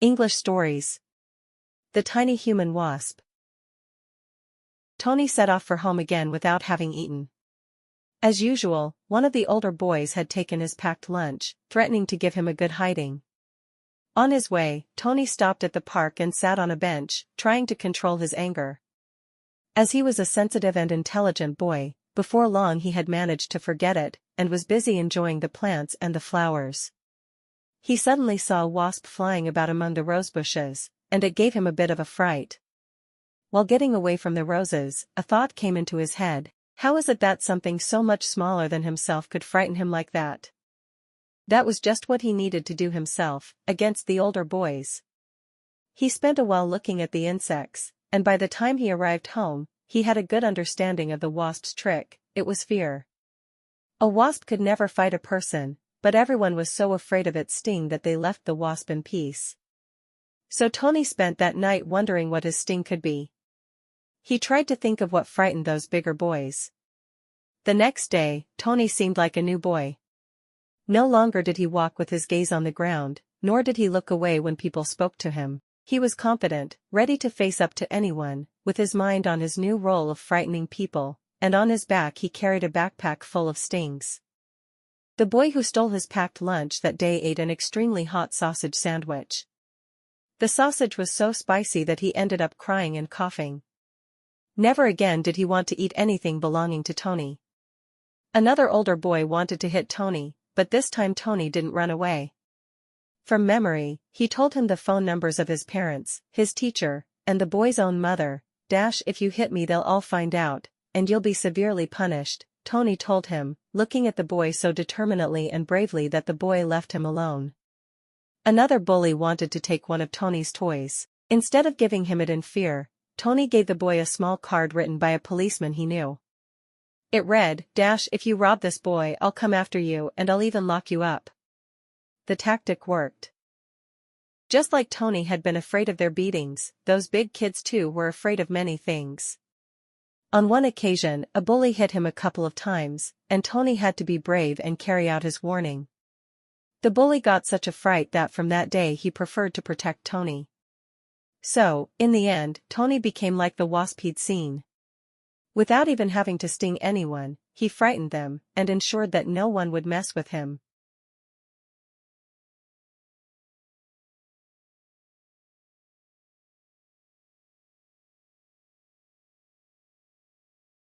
English stories. The Tiny Human Wasp. Tony set off for home again without having eaten. As usual, one of the older boys had taken his packed lunch, threatening to give him a good hiding. On his way, Tony stopped at the park and sat on a bench, trying to control his anger. As he was a sensitive and intelligent boy, before long he had managed to forget it, and was busy enjoying the plants and the flowers. He suddenly saw a wasp flying about among the rose bushes, and it gave him a bit of a fright. While getting away from the roses, a thought came into his head: how is it that something so much smaller than himself could frighten him like that? That was just what he needed to do himself, against the older boys. He spent a while looking at the insects, and by the time he arrived home, he had a good understanding of the wasp's trick. It was fear. A wasp could never fight a person, but everyone was so afraid of its sting that they left the wasp in peace. So Tony spent that night wondering what his sting could be. He tried to think of what frightened those bigger boys. The next day, Tony seemed like a new boy. No longer did he walk with his gaze on the ground, nor did he look away when people spoke to him. He was confident, ready to face up to anyone, with his mind on his new role of frightening people, and on his back he carried a backpack full of stings. The boy who stole his packed lunch that day ate an extremely hot sausage sandwich. The sausage was so spicy that he ended up crying and coughing. Never again did he want to eat anything belonging to Tony. Another older boy wanted to hit Tony, but this time Tony didn't run away. From memory, he told him the phone numbers of his parents, his teacher, and the boy's own mother. If you hit me they'll all find out, and you'll be severely punished, Tony told him, looking at the boy so determinedly and bravely that the boy left him alone. Another bully wanted to take one of Tony's toys. Instead of giving him it in fear, Tony gave the boy a small card written by a policeman he knew. It read, "If you rob this boy I'll come after you and I'll even lock you up." The tactic worked. Just like Tony had been afraid of their beatings, those big kids too were afraid of many things. On one occasion, a bully hit him a couple of times, and Tony had to be brave and carry out his warning. The bully got such a fright that from that day he preferred to protect Tony. So, in the end, Tony became like the wasp he'd seen. Without even having to sting anyone, he frightened them, and ensured that no one would mess with him.